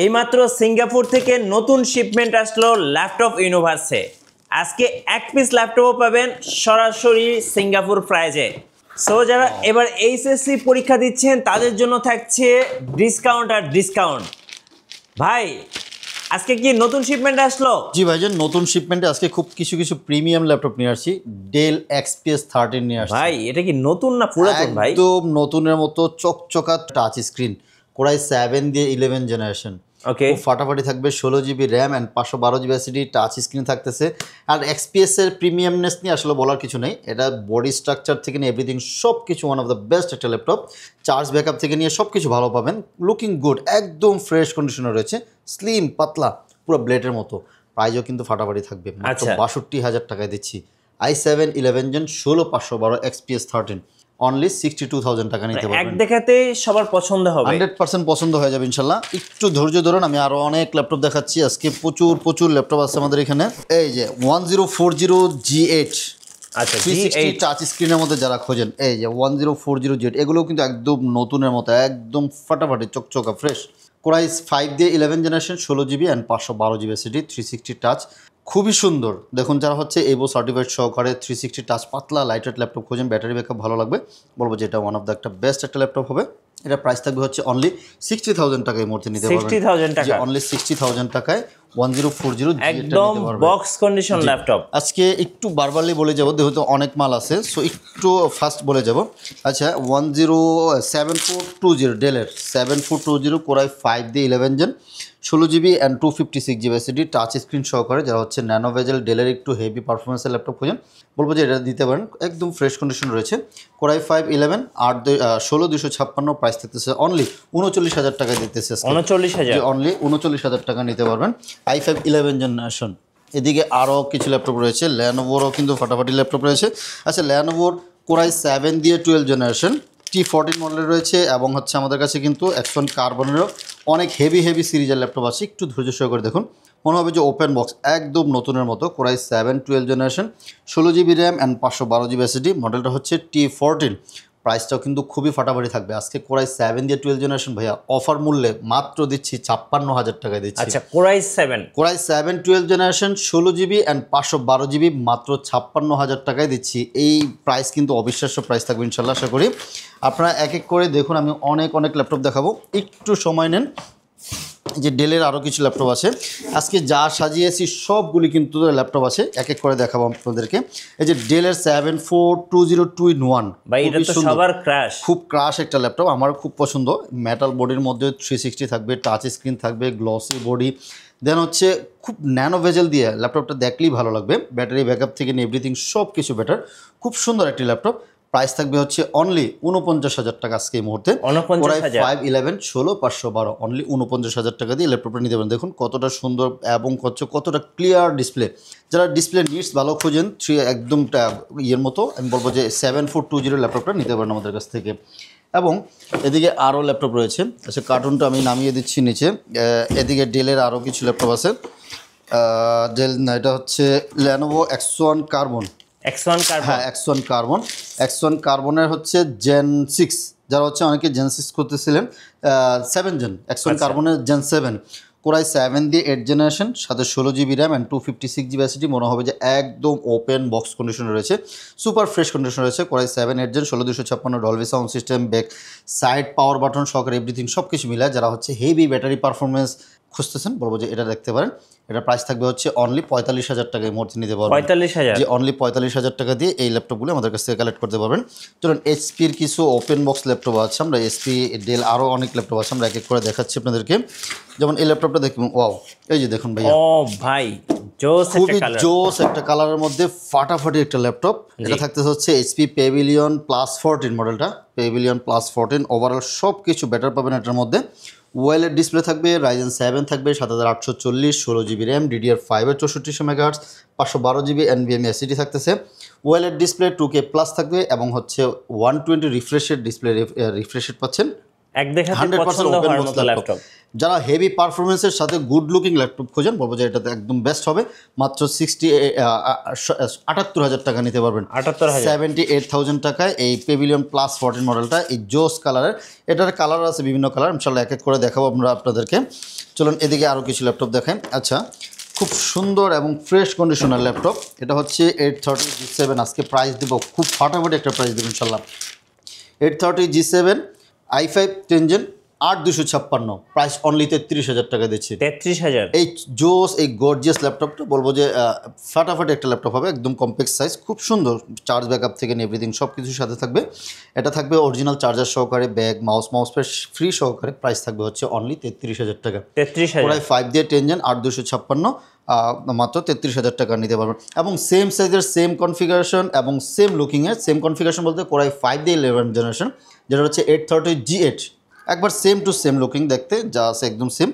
এইমাত্র সিঙ্গাপুর থেকে নতুন শিপমেন্ট আসলো ল্যাপটপ ইউনিভার্সে। আজকে এক পিস ল্যাপটপও পাবেন সরাসরি সিঙ্গাপুর প্রাইজে। সো যারা এবার এইচএসসি পরীক্ষা দিচ্ছেন তাদের জন্য থাকছে ডিসকাউন্ট আর ডিসকাউন্ট। ভাই আজকে কি নতুন শিপমেন্ট আসলো? জি ভাইজান, নতুন শিপমেন্টে আজকে খুব কিছু প্রিমিয়াম ল্যাপটপ নিয়ে আসছি। ডেল XPS 13 নিয়ে আসছি। ভাই এটা কি নতুন না পুরাতন ভাই? একদম নতুনের মতো চকচকা টাচ স্ক্রিন, কোরাই 7 দিয়ে 11 জেনারেশন। ওকে, ফাটাফাটি থাকবে, 16 GB RAM and 512 GB SSD, touch screen থাকতেছে। আর XPS এর প্রিমিয়ামনেস নিয়ে আসলে বলার কিছু নেই। এটা বডি স্ট্রাকচার থেকে নিয়ে এভরিথিং সব কিছু ওয়ান অফ দ্য বেস্ট একটা ল্যাপটপ। চার্জ ব্যাকআপ থেকে নিয়ে সব কিছু ভালো পাবেন। লুকিং গুড, একদম ফ্রেশ কন্ডিশনে রয়েছে, স্লিম পাতলা পুরো ব্লেডের মতো। প্রাইজও কিন্তু ফাটাফাটি থাকবে, মাত্র 62,000 টাকায় দিচ্ছি। i7 11 Gen 16512 XPS 13 অনলি 62,000 টাকা নিতে পারবেন। এক দেখাতে সবার পছন্দ হবে, 100% পছন্দ হয়ে যাবে ইনশাল্লাহ। একটু ধৈর্য ধরুন, আমি আরো অনেক ল্যাপটপ দেখাচ্ছি। আজকে প্রচুর ল্যাপটপ আছে আমাদের এখানে। এই যে 1040G8, আচ্ছা 360 টাচ স্ক্রিনের মধ্যে যারা খোঁজেন, এই যে 1040G8, এগুলো কিন্তু একদম নতুনের মতো, একদম ফাটাফাটি চকচকা ফ্রেশ। কোরাই 5 দিয়ে 11 generation, 16 GB and 512 GB SSD, 360 touch, খুবই সুন্দর। দেখুন, যারা হচ্ছে এভো সার্টিফাইড সহকারে 360 টাচ পাতলা লাইটওয়েট ল্যাপটপ খোঁজেন, ব্যাটারি ব্যাকআপ ভালো লাগবে, বলবো যে এটা ওয়ান অফ দ্য একটা বেস্ট একটা ল্যাপটপ হবে। এটা প্রাইস থাকবে হচ্ছে অনলি 60,000 টাকায় মধ্যে নিতে পারবেন। 60,000 টাকা, অনলি 60,000 টাকায় 1040 একদম বক্স কন্ডিশন ল্যাপটপ। আজকে একটু বারবারলি বলে যাবো, যেহেতু অনেক মাল আছে, সো একটু ফাস্ট বলে যাব। আচ্ছা, 7420 ডেলের 7420 কোরাই 5 দিয়ে 11 gen, 16 GB and 256 GB SSD, touch screen সহকারে। যারা হচ্ছে ন্যানো ভেজেল ডেলের একটু হেভি পারফরমেন্সের ল্যাপটপ খোঁজেন, বলবো যে এটা দিতে পারেন, একদম ফ্রেশ কন্ডিশন রয়েছে। কোরাই 5 11 8 256, প্রাইস থাকতেছে অনলি 39,000 টাকায় দিতেছে। 39,000, অনলি 39,000 টাকা নিতে পারবেন। i5 11 generation. এদিকে আরও কিছু ল্যাপটপ রয়েছে, ল্যানোভোরও কিন্তু ফাটাফাটি ল্যাপটপ রয়েছে। আচ্ছা, ল্যানোভোর কোরাই 7 দিয়ে 12 জেনারেশন, T14 মডেলের রয়েছে, এবং হচ্ছে আমাদের কাছে কিন্তু X1 কার্বনেরও অনেক হেভি সিরিজের ল্যাপটপ আছে। একটু ধৈর্য সহকারে দেখুন, মনে হবে যে ওপেন বক্স, একদম নতুনের মতো। Core i 7 12 generation, 16 GB RAM and 512 GB SSD, মডেলটা হচ্ছে T14। প্রাইসটাও কিন্তু খুবই ফাটাফাটি থাকবে। আজকে কোরাই 7 দিয়ে 12 জেনারেশন ভাইয়া অফার মূল্যে মাত্র দিচ্ছি 56,000 টাকায় দিচ্ছি। আচ্ছা, core i 7 12 generation, 16 GB and 512 GB, মাত্র 56,000 টাকায় দিচ্ছি। এই প্রাইস কিন্তু অবিশ্বাস্য প্রাইস থাকবে ইনশাল্লাহ, আশা করি। আপনারা এক এক করে দেখুন, আমি অনেক ল্যাপটপ দেখাবো, একটু সময় নেন। যে ডেলের আরও কিছু ল্যাপটপ আছে, আজকে যা সাজিয়েছি সবগুলি কিন্তু ল্যাপটপ আছে, এক এক করে দেখাবো আপনাদেরকে। এই যে ডেলের 7420 ভাই, এটা তো সবার ক্রাশ, খুব ক্রাশ একটা ল্যাপটপ, আমার খুব পছন্দ। মেটাল বডির মধ্যে 360 থাকবে, টাচ স্ক্রিন থাকবে, গ্লসি বডি, দেন হচ্ছে খুব ন্যানো ভেজেল দিয়ে ল্যাপটপটা দেখলেই ভালো লাগবে। ব্যাটারি ব্যাকআপ থেকে নিয়ে এভরিথিং সব কিছু বেটার, খুব সুন্দর একটি ল্যাপটপ। প্রাইস থাকবে হচ্ছে অনলি 49,000 টাকা আজকে এই মুহূর্তে। 5 11 16 512 অনলি 49,000 টাকা দিয়ে ল্যাপটপটা নিতে পারেন। দেখুন কতটা সুন্দর এবং কতটা ক্লিয়ার ডিসপ্লে। যারা ডিসপ্লে নিডস ভালো খোঁজেন, একদম ইয়ের মতো, আমি বলবো যে 7420 ল্যাপটপটা নিতে পারেন আমাদের কাছ থেকে। এবং এদিকে আরও ল্যাপটপ রয়েছে। আচ্ছা, কার্টুনটা আমি নামিয়ে দিচ্ছি নিচে। এদিকে ডেলের আরও কিছু ল্যাপটপ আছে। ডেল না, এটা হচ্ছে ল্যানোভো X1 কার্বন। হ্যাঁ, X1 কার্বন। X1 কার্বনের হচ্ছে Gen 6, যারা হচ্ছে অনেকে Gen 6 করতেছিলেন, 7 জেন X1 কার্বনের Gen 7, কোরাই 7 দিয়ে 8 জেনারেশন, সাথে 16 GB RAM and 256 GB SSD, মনে হবে যে একদম ওপেন বক্স কন্ডিশনে রয়েছে, সুপার ফ্রেশ কন্ডিশনে রয়েছে। Core i 7 8 gen, 16256, Dolby sound system, back side power button সহকারে এভরিথিং সব কিছু মিলায়। যারা হচ্ছে হেভি ব্যাটারি পারফরমেন্স খুঁজতেছেন, বলবো যে এটা দেখতে পারেন। এটার প্রাইস থাকবে হচ্ছে অনলি 45,000 টাকায় মধ্যে নিতে পারবেন। 45,000, যে অনলি 45,000 টাকা দিয়ে এই ল্যাপটপগুলো আমাদের কাছ থেকে কালেক্ট করতে পারবেন। চলুন, এইচপির কিছু ওপেন বক্স ল্যাপটপ আছে, আমরা এইচপি ডেল আরও অনেক ল্যাপটপ আছে, আমরা এক এক করে দেখাচ্ছি আপনাদেরকে। যেমন এই ল্যাপটপটা দেখুন, ওয়াও, এই যে দেখুন ভাইয়া, ও ভাই জোস, খুবই জোস একটা কালারের মধ্যে ফাটাফাটি একটা ল্যাপটপ। এটা থাকতেছে হচ্ছে এইচপি পেভিলিয়ন প্লাস 14 মডেলটা, পেভিলিয়ন প্লাস 14। ওভারঅল সব কিছু বেটার পাবেন এটার মধ্যে। ওয়েলের ডিসপ্লে থাকবে, Ryzen 7 থাকবে, 7840, 16 GB RAM, DDR5 6400 MHz, 512 GB NVMe SSD থাকতেছে। ওয়েলের ডিসপ্লে 2K প্লাস থাকবে, এবং হচ্ছে 120 রিফ্রেশের ডিসপ্লে রিফ্রেশ পাচ্ছেন। এক দেখাতে পছন্দ হওয়ার মতো ল্যাপটপ। যারা হেভি পারফরমেন্সের সাথে গুড লুকিং ল্যাপটপ খোঁজেন, বলবো যে এটাতে একদম বেস্ট হবে। মাত্র 78,000 টাকা নিতে পারবেন। 78,000 টাকায় এই পেভিলিয়ন প্লাস 14 মডেলটা, এই জোস কালারের। এটার কালার আছে বিভিন্ন কালার, ইনশাল্লাহ এক এক করে দেখাবো আমরা আপনাদেরকে। চলুন এদিকে আরও কিছু ল্যাপটপ দেখাই। আচ্ছা, খুব সুন্দর এবং ফ্রেশ কন্ডিশনার ল্যাপটপ। এটা হচ্ছে 830G7। আজকে প্রাইস দেবো খুব ফাটাফাটি একটা প্রাইস দেবো ইনশাল্লাহ। 830G7 i5 10 Gen 8256, price only 33,000 টাকা দিচ্ছি। 33,000? এই জোস, এই গর্জিয়াস ল্যাপটপটা বলবো যে ফাটাফাটি একটা ল্যাপটপ হবে, একদম কম্প্যাক্ট সাইজ, খুব সুন্দর। চার্জ ব্যাকআপ থেকে নিয়ে এভরিথিং সব কিছুর সাথে থাকবে। এটা থাকবে অরিজিনাল চার্জার সহকারে, ব্যাগ, মাউস ফ্রি সহকারে। প্রাইস থাকবে হচ্ছে অনলি 33,000 টাকা। 33,000? প্রায় 5 দিয়ে 10 Gen 8256, মাত্র 33,000 টাকা নিতে পারবেন। এবং সেম সাইজের, সেম কনফিগারেশন এবং সেম লুকিংয়ের। সেম কনফিগারেশন বলতে কোরাই 5 দিয়ে 11 জেনারেশন, যেটা হচ্ছে 830G8, একবার সেম টু সেম লুকিং দেখতে, যা আছে একদম সেম।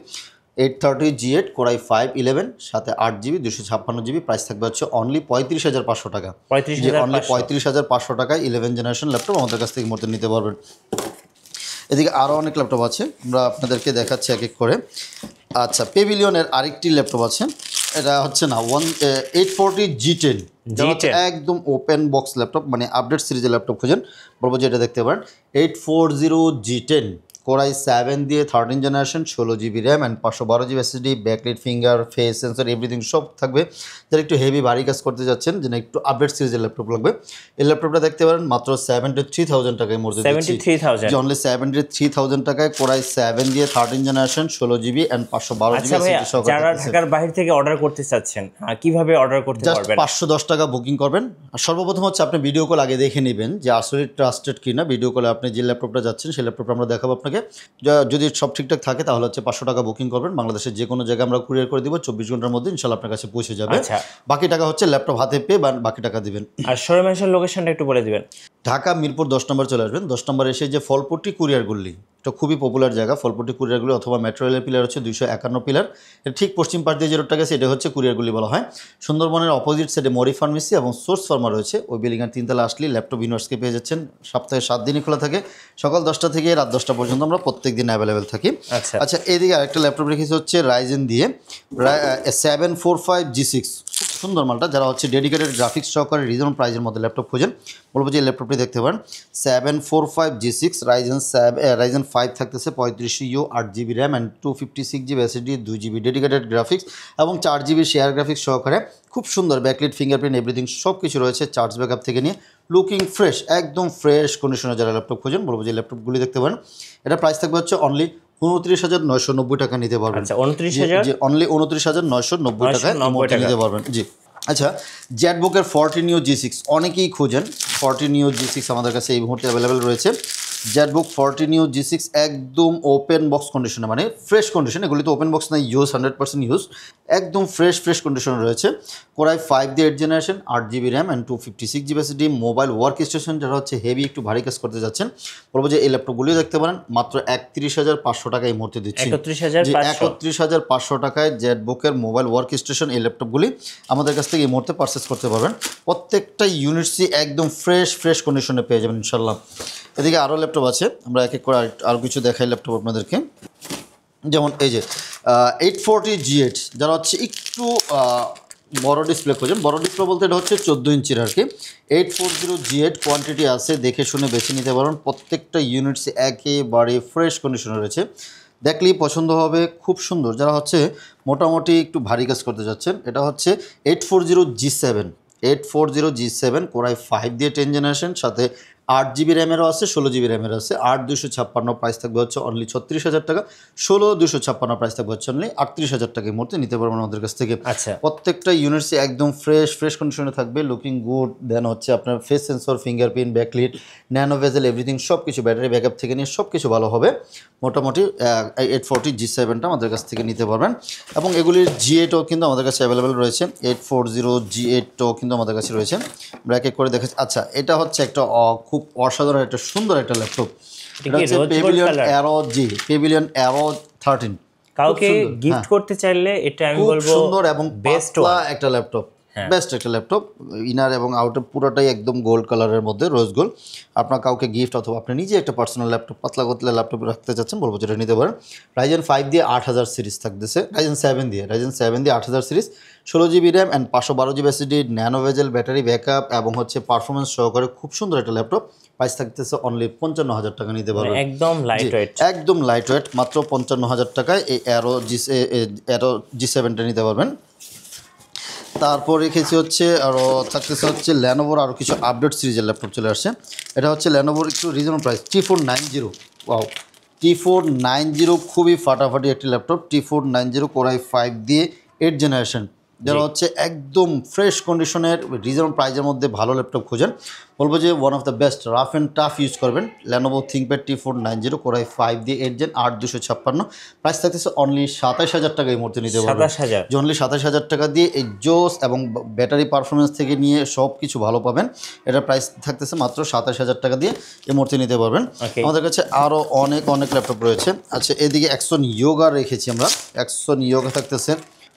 830G8 কোরাই 511, সাথে 8GB 256GB। প্রাইস থাকবে হচ্ছে অনলি 35,500 টাকা। 35,500? অনলি 35,500 টাকায় 11 জেনারেশন ল্যাপটপ আমাদের কাছ থেকে মুহূর্তে নিতে পারবেন। এদিকে আরও অনেক ল্যাপটপ আছে, আমরা আপনাদেরকে দেখাচ্ছি এক এক করে। আচ্ছা, পেভিলিয়নের আরেকটি ল্যাপটপ আছে। এটা হচ্ছে না 840G10, একদম ওপেন বক্স ল্যাপটপ, মানে আপডেট সিরিজের ল্যাপটপ খুঁজেন বলবো যে এটা দেখতে পারেন। 840G10 কোরাই 7 দিয়ে 13 generation, 16GB RAM and 512GB SSD, backlight, finger, face sensor, everything সব থাকবে। যারা একটু হেভি ভারী কাজ করতে যাচ্ছেন, যেন একটু আপডেট সিরিজের ল্যাপটপ লাগবে, এই ল্যাপটপটা দেখতে পারেন মাত্র 73,000 টাকায় মধ্যে। 73,000? অনলি 73,000 টাকায় কোরাই 7 দিয়ে 13 generation, 16GB and 512GB SSD। যারা ঢাকার বাইরে থেকে অর্ডার করতে চাচ্ছেন, কিভাবে অর্ডার করতে পারবেন? 510 টাকা বুকিং করবেন। আর সর্বপ্রথম হচ্ছে আপনি ভিডিও কল আগে দেখে নেবেন যে আসলে ট্রাস্টেড কিনা। ভিডিও কলে আপনি যে ল্যাপটপটা যাচ্ছেন সেই ল্যাপটপটা আমরা দেখাবো আপনাকে। যদি সব ঠিকঠাক থাকে তাহলে হচ্ছে 500 টাকা বুকিং করবেন। বাংলাদেশের যে কোনো জায়গায় আমরা কুরিয়ার করে দিব, 24 ঘন্টার মধ্যে ইনশাল্লাহ আপনার কাছে পৌঁছে যাবে। বাকি টাকা হচ্ছে ল্যাপটপ হাতে পেয়ে বাকি টাকা দিবেন। আর শোরুমের লোকেশনটা একটু বলে দিবেন। ঢাকা মিরপুর 10 নম্বর চলে আসবেন। 10 নম্বর এসে যে ফলপট্টি কুরিয়ার গুলি, এটা খুবই পপুলার জায়গা। ফলপট্টি কুরিয়ারগুলি অথবা মেট্রো রেলের পিলার হচ্ছে 251 পিলার, এর ঠিক পশ্চিম পাশ দিয়ে যে রোডটা গেছে এটা হচ্ছে কুরিয়ারগুলি বলা হয়। সুন্দরবনের অপোজিট সাইডে মরি ফার্মেসি এবং সোর্স ফার্মা রয়েছে। ওই বিল্ডিংয়ের 3 তলা আসলেই ল্যাপটপ ইউনিভার্সকে পেয়ে যাচ্ছেন। সপ্তাহে 7 দিনই খোলা থাকে, সকাল 10টা থেকে রাত 10টা পর্যন্ত আমরা প্রত্যেক দিন অ্যাভেলেবেল থাকি। আচ্ছা, এদিকে আরেকটা ল্যাপটপ রেখেছি হচ্ছে রাইজেন দিয়ে 745G6, খুব সুন্দর মালটা। যারা হচ্ছে ডেডিকেটেড গ্রাফিক্স সহকারে রিজনেবল প্রাইজের মধ্যে ল্যাপটপ খোঁজেন বলবো যে ল্যাপটপটি দেখতে পারেন। 745G6 রাইজেন 5 থাকতেছে 35U, 8GB RAM and 256GB SSD, 2GB dedicated graphics এবং 4GB শেয়ার গ্রাফিক্স সহকারে। খুব সুন্দর ব্যাকলাইট, ফিঙ্গারপ্রিন্ট, এভরিথিং সব কিছু রয়েছে। চার্জ ব্যাকআপ থেকে নিয়ে লুকিং ফ্রেশ, একদম ফ্রেশ কন্ডিশনে যারা ল্যাপটপ খোঁজেন বলবো যে ল্যাপটপগুলি দেখতে পারেন। এটা প্রাইস থাকবে হচ্ছে অনলি 29,990 টাকা নিতে পারবেন। আচ্ছা, 29,000? জি, অনলি 29,990 টাকায় নিতে পারবেন। জি। আচ্ছা, জ্যাটবুকের 14U G6 অনেকেই খোঁজেন। 14U G6 আমাদের কাছে এই মুহূর্তে অ্যাভেলেবেল রয়েছে। জ্যাটবুক 14U G6 একদম ওপেন বক্স কন্ডিশনে, মানে ফ্রেশ কন্ডিশন। এগুলি তো ওপেন বক্স না, ইউজ 100% ইউজ, একদম ফ্রেশ কন্ডিশনে রয়েছে। কোরাই 5 দিয়ে 8 generation, 8GB RAM and 256GB SSD, mobile work station. যারা হচ্ছে হেভি একটু ভারী কাজ করতে যাচ্ছেন বলবো যে এই ল্যাপটপগুলিও দেখতে পারেন। মাত্র 31,500 টাকা এই মুহূর্তে দিচ্ছি। 31,500 টাকায় জ্যাটবুকের মোবাইল ওয়ার্ক স্টেশন এই ল্যাপটপগুলি আমাদের কাছ থেকে এই মুহূর্তে পারচেস করতে পারবেন। প্রত্যেকটা ইউনিটসই একদম ফ্রেশ কন্ডিশনে পেয়ে যাবেন ইনশাল্লাহ। এদিকে আরও ল্যাপটপ আছে, আমরা এক এক করে আরও কিছু দেখাই ল্যাপটপ আপনাদেরকে। যেমন এই যে 840G8, যারা হচ্ছে একটু বড় ডিসপ্লে খোঁজেন। বড় ডিসপ্লে বলতে এটা হচ্ছে 14 ইঞ্চির আর কি। 840G8 কোয়ান্টিটি আছে, দেখে শুনে বেছে নিতে পারেন। প্রত্যেকটা ইউনিটস একেবারে ফ্রেশ কন্ডিশনে রয়েছে, দেখলেই পছন্দ হবে। খুব সুন্দর। যারা হচ্ছে মোটামুটি একটু ভারী কাজ করতে যাচ্ছেন, এটা হচ্ছে 840G7 কোরাই 5 দিয়ে 10 জেনারেশন, সাথে 8GB র্যামেরও আছে, 16GB র্যামেরও আছে। 8256 প্রাইস থাকবে হচ্ছে অনলি 36,000 টাকা। 16,256 প্রাইস থাকবে হচ্ছে অনলি 38,000 টাকার মধ্যে নিতে পারবেন আমাদের কাছ থেকে। আচ্ছা, প্রত্যেকটা ইউনিটসে একদম ফ্রেশ কন্ডিশনে থাকবে, লুকিং গুড। দেন হচ্ছে আপনার face sensor, fingerprint, backlit, nano bezel, everything সব কিছু, ব্যাটারি ব্যাকআপ থেকে নিয়ে সব কিছু ভালো হবে। মোটামুটি 840G7টা আমাদের কাছ থেকে নিতে পারবেন। এবং এগুলির G8ও কিন্তু আমাদের কাছে অ্যাভেলেবেল রয়েছে। 840G8ও কিন্তু আমাদের কাছে রয়েছে। আমরা এক এক করে দেখাচ্ছি। আচ্ছা, এটা হচ্ছে একটা খুব অসাধারণ একটা সুন্দর একটা ল্যাপটপ। এটা হচ্ছে পেভিলিয়ন অ্যারো 13। কাউকে গিফট করতে চাইলে এটা আমি বলবো সুন্দর এবং বেস্ট একটা ল্যাপটপ। বেস্ট একটা ল্যাপটপ, ইনার এবং আউটার পুরোটাই একদম গোল্ড কালারের মধ্যে, রোজ গোল্ড। আপনার কাউকে গিফট অথবা আপনি নিজে একটা পার্সোনাল ল্যাপটপ পাতলা করতে ল্যাপটপ রাখতে চাচ্ছেন, বলবো যেটা নিতে পারেন। রাইজেন 5 দিয়ে 8000 সিরিজ থাকতেছে, রাইজেন 7 দিয়ে 8000 series, 16GB RAM and 512GB SSD, nano bezel battery backup এবং হচ্ছে পারফরমেন্স সহকারে খুব সুন্দর একটা ল্যাপটপ। প্রাইস থাকতেছে অনলি 55,000 টাকা নিতে পারবেন, একদম লাইট ওয়েট, একদম লাইট ওয়েট, মাত্র 55,000 টাকায় এই অ্যারো G7টা নিতে পারবেন। তারপর রেখেছি হচ্ছে আরও থাকতেছে হচ্ছে ল্যানোভোর আরও কিছু আপডেট সিরিজের ল্যাপটপ চলে আসছে। এটা হচ্ছে ল্যানোভোর একটু reasonable price, T490। Wow, T490 খুবই ফাটাফাটি একটি ল্যাপটপ। T490 Core i5 দিয়ে 8 জেনারেশন, যারা হচ্ছে একদম ফ্রেশ কন্ডিশনের রিজনেবল প্রাইজের মধ্যে ভালো ল্যাপটপ খোঁজেন, বলবো যে one of the best, rough and tough use করবেন। Lenovo ThinkPad T490 Core i5 দিয়ে 8 জেন 8256, প্রাইস থাকতেছে অনলি 27,000 টাকা এই মুহূর্তে নিতে পারবেন। 27,000, যে অনলি 27,000 টাকা দিয়ে এই জোস এবং ব্যাটারি পারফরমেন্স থেকে নিয়ে সব কিছু ভালো পাবেন। এটার প্রাইস থাকতেছে মাত্র 27,000 টাকা দিয়ে এই মুহূর্তে নিতে পারবেন। আমাদের কাছে আরও অনেক ল্যাপটপ রয়েছে। আচ্ছা, এদিকে অ্যাক্সন ইয়োগা রেখেছি আমরা। অ্যাক্সন ইয়োগা থাকতেছে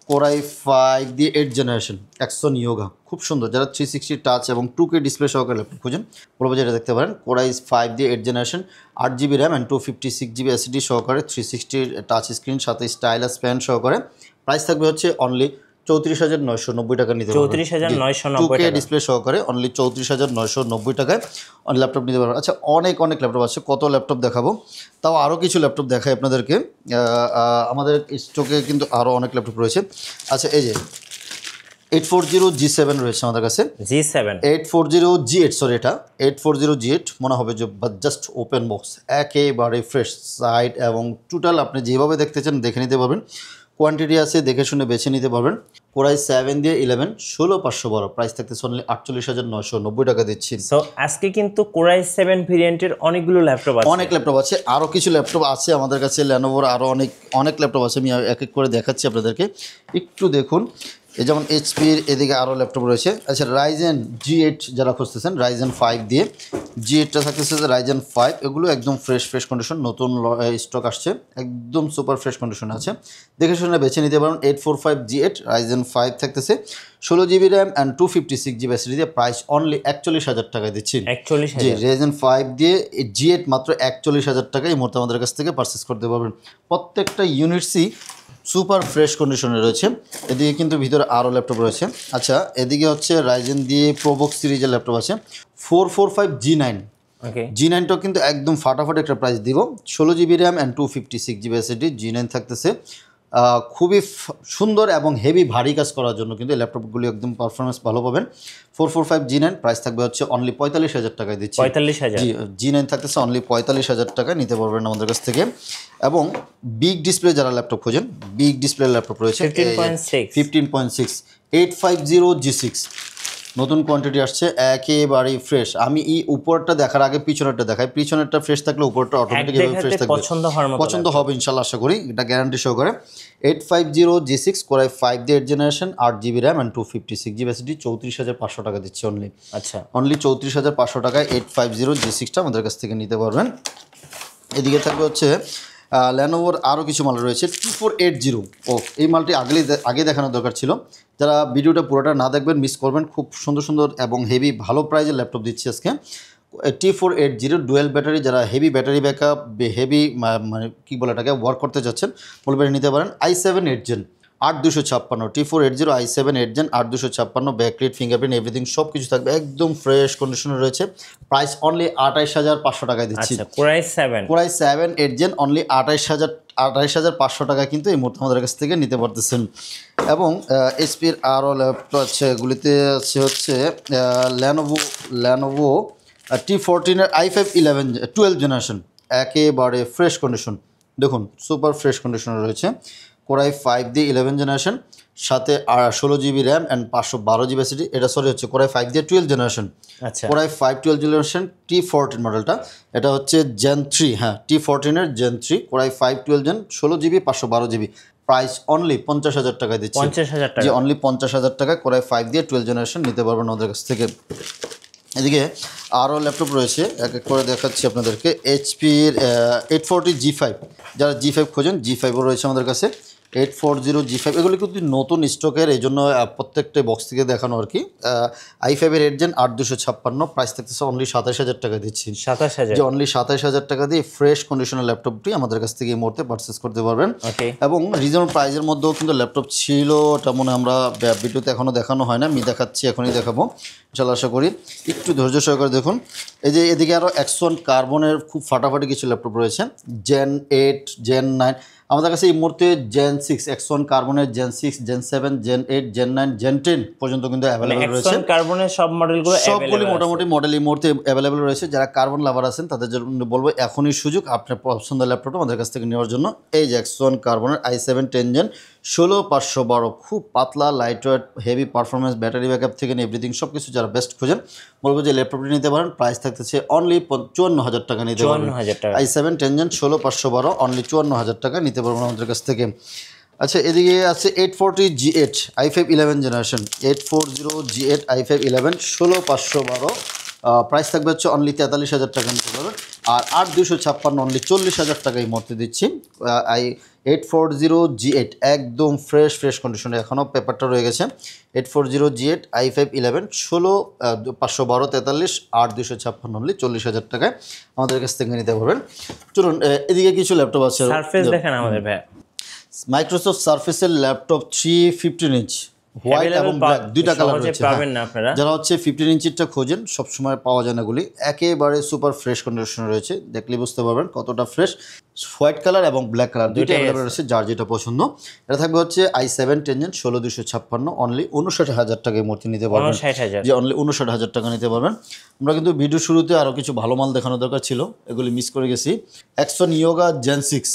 Core i5 দিয়ে 8 জেনারেশন অ্যাক্সন ইয়োগা, খুব সুন্দর। যারা 360 টাচ এবং 2K ডিসপ্লে সহকারে ল্যাপটপ খুঁজেন, বলবো যেটা দেখতে পারেন। Core i5 দিয়ে 8 generation, 8GB RAM and 256GB SSD সহকারে, 360 টাচ স্ক্রিন সাথে স্টাইলাস প্যান সহকারে। প্রাইস থাকবে হচ্ছে অনলি 34,990 টাকা নিতে পারবেন। 34,990 2K ডিসপ্লে সহকারে অনলি 34,990 টাকায় ল্যাপটপ নিতে পারবেন। আচ্ছা, অনেক ল্যাপটপ আছে, কত ল্যাপটপ দেখাবো, তাও আরও কিছু ল্যাপটপ দেখাই আপনাদেরকে। আমাদের স্টকে কিন্তু আরও অনেক ল্যাপটপ রয়েছে। আচ্ছা, এই যে 840 G7 রয়েছে আমাদের কাছে। G7 840 G8, সরি, এটা 840 G8 মনে হবে যে জাস্ট ওপেন বক্স, একেবারে ফ্রেশ সাইড এবং টোটাল আপনি যেভাবে দেখতে চান দেখে নিতে পারবেন। কোয়ান্টিটি আছে, দেখে শুনে বেছে নিতে পারবেন। Core i7 দিয়ে 11 16512, প্রাইস থাকতেছে অনলি 48,990 টাকা দিচ্ছি। সো আজকে কিন্তু Core i7 ভেরিয়েন্টের অনেকগুলো ল্যাপটপ আছে, অনেক ল্যাপটপ আছে, আরও কিছু ল্যাপটপ আছে আমাদের কাছে। ল্যানোভোর আরও অনেক ল্যাপটপ আছে, আমি এক এক করে দেখাচ্ছি আপনাদেরকে, একটু দেখুন। এই যেমন এইচপির এদিকে আরও ল্যাপটপ রয়েছে। আচ্ছা, রাইজেন G8 যারা খুঁজতেছেন, রাইজেন 5 দিয়ে G8টা থাকতেছে, রাইজেন 5, এগুলো একদম ফ্রেশ কন্ডিশন, নতুন স্টক আসছে, একদম সুপার ফ্রেশ কন্ডিশন আছে, দেখে শুনে বেছে নিতে পারেন। 845 G8 রাইজেন 5 থাকতেছে, 16GB RAM and 256GB SSD দিয়ে, প্রাইস অনলি 41,000 টাকায় দিচ্ছি। 41,000, জি, রাইজেন 5 দিয়ে G8 মাত্র 41,000 টাকায় এই মুহূর্তে আমাদের কাছ থেকে পারচেস করতে পারবেন। প্রত্যেকটা ইউনিটসই সুপার ফ্রেশ কন্ডিশনে রয়েছে। এদিকে কিন্তু ভিতরে আরও ল্যাপটপ রয়েছে। আচ্ছা, এদিকে হচ্ছে রাইজেন দিয়ে প্রোবক্স সিরিজের ল্যাপটপ আছে, 445 G9। G9টাও কিন্তু একদম ফাটাফাটি একটা প্রাইস দিব, 16GB RAM and 256GB SSD, G9 থাকতেছে। খুবই সুন্দর এবং হেভি ভারী কাজ করার জন্য কিন্তু এই ল্যাপটপগুলি একদম পারফরমেন্স ভালো পাবেন। 445 G9 প্রাইস থাকবে হচ্ছে অনলি 45,000 টাকায় দিচ্ছি। 45,000, G9 থাকতেছে অনলি 45,000 টাকায় নিতে পারবেন আমাদের কাছ থেকে। এবং বিগ ডিসপ্লে যারা ল্যাপটপ খোঁজেন, বিগ ডিসপ্লে ল্যাপটপ রয়েছে 15.6 850 G6, নতুন কোয়ান্টিটি আসছে, একেবারেই ফ্রেশ। আমি এই উপরটা দেখার আগে পিছনেরটা দেখাই, পিছনেরটা ফ্রেশ থাকলে উপরটা অটোমেটিক্যালি ফ্রেশ থাকবে, পছন্দ হবে ইনশাআল্লাহ, আশা করি, এটা গ্যারান্টি সহকারে। 850 G6 Core i5 দিয়ে 8 generation, 8GB RAM and 256GB SSD, 34,500 টাকা দিচ্ছে অনলি। আচ্ছা, অনলি 34,500 টাকায় 850 G6টা আমাদের কাছ থেকে নিতে পারবেন। এদিকে থাকবে হচ্ছে ল্যানোভোর আরও কিছু মাল রয়েছে, T480। এই মালটি আগে দেখানোর দরকার ছিল, যারা ভিডিওটা পুরোটা না দেখবেন মিস করবেন। খুব সুন্দর এবং হেভি ভালো প্রাইজের ল্যাপটপ দিচ্ছি আজকে। T480 ডুয়েল ব্যাটারি, যারা হেভি ব্যাটারি ব্যাকআপ, হেভি মানে কী বলে এটাকে ওয়ার্ক করতে যাচ্ছেন, বলবেন নিতে পারেন। i7 8 gen 8256, T480 i7 8 gen 8256, backlit, fingerprint, everything সব কিছু থাকবে, একদম ফ্রেশ কন্ডিশনে রয়েছে। প্রাইস অনলি 28,500 টাকায় দিচ্ছি। Core i7 8 জেন অনলি 28,500 টাকা কিন্তু এই মুহূর্তে আমাদের কাছ থেকে নিতে পারতেছেন। এবং এইচপির আরও ল্যাপটপ আছে, এগুলিতে আছে হচ্ছে ল্যানোভো T14 i5 12 জেনারেশন, একেবারে ফ্রেশ কন্ডিশন, দেখুন সুপার ফ্রেশ কন্ডিশনে রয়েছে। Core i5 দিয়ে 11 জেনারেশন, সাথে 16GB RAM and 512GB SSD, এটা সরি হচ্ছে Core i5 দিয়ে 12 জেনারেশন। আচ্ছা, Core i5 12 জেনারেশন T14 মডেলটা, এটা হচ্ছে Gen 3, হ্যাঁ T14 এর Gen 3, Core i5 12 gen, 16GB 512GB, price only 50,000 টাকায় দিচ্ছি। 50,000 টাকা, যে অনলি 50,000 টাকায় Core i5 দিয়ে 12 জেনারেশন নিতে পারবেন আমাদের কাছ থেকে। এদিকে আরও ল্যাপটপ রয়েছে, এক এক করে দেখাচ্ছি আপনাদেরকে। এইচপির 840 G5, যারা G5 খোঁজেন, G5ও রয়েছে আমাদের কাছে। 840G5 এগুলো কিন্তু নতুন স্টকের, এই জন্য প্রত্যেকটা বক্স থেকে দেখানো আর কি। i5 এর 8 জেন 8256, প্রাইস থাকতেছে অনলি 27000 টাকা দিচ্ছি। 27000, যে অনলি 27000 টাকা দিয়ে ফ্রেশ কন্ডিশনের ল্যাপটপটি আমাদের কাছ থেকে এই মুহূর্তে পারচেস করতে পারবেন। এবং রিজনেবল প্রাইসের মধ্যেও কিন্তু ল্যাপটপ ছিল, ওটা মনে আমরা ভিডিওতে এখনও দেখানো হয় না, আমি দেখাচ্ছি, এখনই দেখাবো ইনশাআল্লাহ, আশা করি একটু ধৈর্য সহকারে দেখুন। এই যে এদিকে আরও Axon কার্বনের খুব ফাটাফাটি কিছু ল্যাপটপ রয়েছে, Gen 8, Gen 9, আমাদের কাছে এই মুহূর্তে Gen 6, Axon কার্বনের Gen 6, Gen 7, Gen 8, Gen 9, Gen 10 পর্যন্ত কিন্তু অ্যাভেলেবল রয়েছে। Axon কার্বনের সব মডেলগুলো সবগুলি মোটামুটি মডেল এই মুহূর্তে অ্যাভেলেবল রয়েছে। যারা কার্বন লাভার আছেন তাদের জন্য বলবো এখনই সুযোগ আপনার পছন্দের ল্যাপটপটা আমাদের কাছ থেকে নেওয়ার জন্য। এই যে Axon কার্বনের i7 10 জেন 16512, খুব পাতলা, light weight, heavy performance, battery backup থেকে নিয়ে এভরিথিং সব কিছু যারা বেস্ট খুঁজেন বলবো যে ল্যাপটপটি নিতে পারেন। প্রাইস থাকতেছে অনলি 54000 টাকা নিতে পারবেন। i7 10 জেন 16512 অনলি 54000 টাকা নিতে পারবেন আমাদের কাছ থেকে। আচ্ছা, এদিকে আছে 840G8 i5 11 generation, 840G8 i5 11 16512, price থাকবে হচ্ছে অনলি 43000 টাকা নিতে পারবেন। আর 8256 অনলি 40000 টাকা এই মুহূর্তে দিচ্ছি। 840G8 একদম ফ্রেশ কন্ডিশনে, এখনও পেপারটা রয়ে গেছে। 840G8 i5 11 16512 43 8256 অনলি 40000 টাকায় আমাদের কাছ থেকে নিতে পারবেন। চলুন এদিকে কিছু ল্যাপটপ আছে, সারফেস দেখেন আমাদের ভাই, মাইক্রোসফট সারফেসের ল্যাপটপ 315 ইঞ্চ, হোয়াইট এবং ব্ল্যাক দুইটা কালার রয়েছে। যারা হচ্ছে 15 ইঞ্চিটা খোঁজেন সবসময় পাওয়া যায় না, এগুলি একেবারে সুপার ফ্রেশ কন্ডিশনে রয়েছে, দেখলে বুঝতে পারবেন কতটা ফ্রেশ। হোয়াইট কালার এবং ব্ল্যাক কালার দুইটা অ্যাভেলেবল রয়েছে, যার যেটা পছন্দ। এটা থাকবে হচ্ছে i7 10 জেন 16256 অনলি 59000 টাকায় মূর্তি নিতে পারবেন। যে অনলি 59000 টাকা নিতে পারবেন। আমরা কিন্তু ভিডিও শুরুতে আরও কিছু ভালো মাল দেখানো দরকার ছিল, এগুলি মিস করে গেছি। Axon Yoga Gen 6,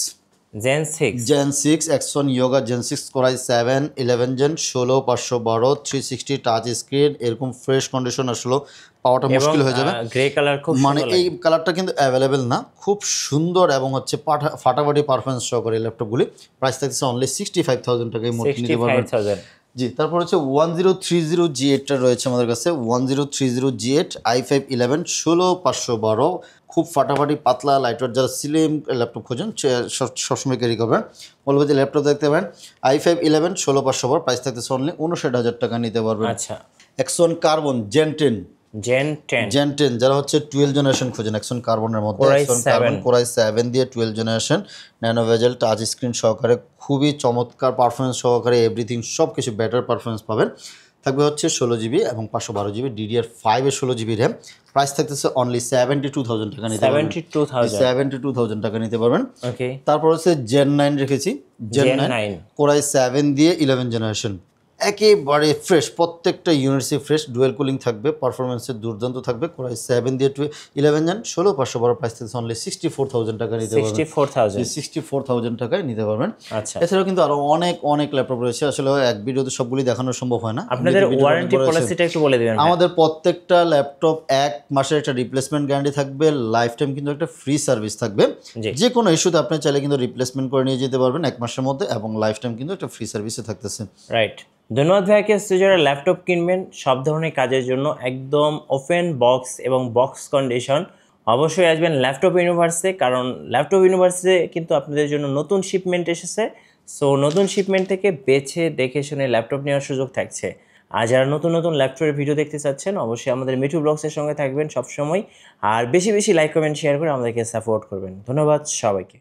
Axon Yoga Gen 6 Core i7 11 gen 16512 360 touch screen, এরকম ফ্রেশ কন্ডিশন আসলে পাওয়াটা মুশকিল হয়ে যাবে। গ্রে কালার খুব মানে এই কালারটা কিন্তু অ্যাভেলেবেল না, খুব সুন্দর এবং হচ্ছে ফাটাফাটি পারফরমেন্স সহকারে ল্যাপটপগুলি। প্রাইস থাকছে অনলি 65000 টাকায় মধ্যে নিতে পারবেন। জি, তারপর হচ্ছে 1030G8টা রয়েছে আমাদের কাছে, 1030G8 i5 11 16512, খুব ফাটাফাটি পাতলা লাইটওয়েট, যারা স্লিম ল্যাপটপ খোঁজেন সবসময় ক্যারি করবেন বলবো যে ল্যাপটপ দেখতে পারেন। i5 11 16512, প্রাইস থাকতেছে অনলি 59000 টাকা নিতে পারবেন। আচ্ছা, Axon কার্বন Gen 10, যারা হচ্ছে 12 জেনারেশন খোঁজেন Axon কার্বনের মধ্যে, Axon কার্বন Core i7 দিয়ে 12 generation, nano bezel touch screen সহকারে, খুবই চমৎকার পারফরমেন্স সহকারে, এভরিথিং সব কিছু বেটার পারফরমেন্স পাবেন। থাকবে হচ্ছে 16GB এবং 512GB DDR5 এর 16GB র্যাম। প্রাইস থাকতেছে অনলি 72000 টাকা নিতে পারবেন। 72000 টাকা নিতে পারবেন। তারপর হচ্ছে Gen 9 রেখেছি, Gen 9 Core i7 দিয়ে 11 জেনারেশন, একেবারে ফ্রেশ, প্রত্যেকটা ইউনিটসই ফ্রেশ, ডুয়েল কুলিং থাকবে, পারফরমেন্সের দুর্দান্ত থাকবে। Core i7 দিয়ে 11 জেন 16512, প্রাইস থাকছে অনলি 64000 টাকা নিতে পারবেন। 64000 টাকায় নিতে পারবেন। আচ্ছা, এছাড়াও কিন্তু আরো অনেক ল্যাপটপ রয়েছে, আসলে এক ভিডিওতে সবগুলি দেখানো সম্ভব হয় না। আপনাদের ওয়ারেন্টি পলিসিটা একটু বলে দিবেন। আমাদের প্রত্যেকটা ল্যাপটপ 1 মাসের একটা রিপ্লেসমেন্ট গ্যারান্টি থাকবে, লাইফ টাইম কিন্তু একটা ফ্রি সার্ভিস থাকবে। যে কোনো ইস্যুতে আপনি চাইলে কিন্তু রিপ্লেসমেন্ট করে নিয়ে যেতে পারবেন 1 মাসের মধ্যে, এবং লাইফ টাইম কিন্তু একটা ফ্রি সার্ভিসে থাকতেছে। রাইট, ধন্যবাদ ভাইয়াকে। যারা ল্যাপটপ কিনবেন সব ধরনের কাজের জন্য একদম ওপেন বক্স এবং বক্স কন্ডিশন, অবশ্যই আসবেন ল্যাপটপ ইউনিভার্সে, কারণ ল্যাপটপ ইউনিভার্সে কিন্তু আপনাদের জন্য নতুন শিপমেন্ট এসেছে। সো নতুন শিপমেন্ট থেকে বেছে দেখে শুনে ল্যাপটপ নেওয়ার সুযোগ থাকছে। আর যারা নতুন ল্যাপটপের ভিডিও দেখতে চাচ্ছেন অবশ্যই আমাদের মিঠু ব্লগসের সঙ্গে থাকবেন সবসময়, আর বেশি লাইক কমেন্ট শেয়ার করে আমাদেরকে সাপোর্ট করবেন। ধন্যবাদ সবাইকে।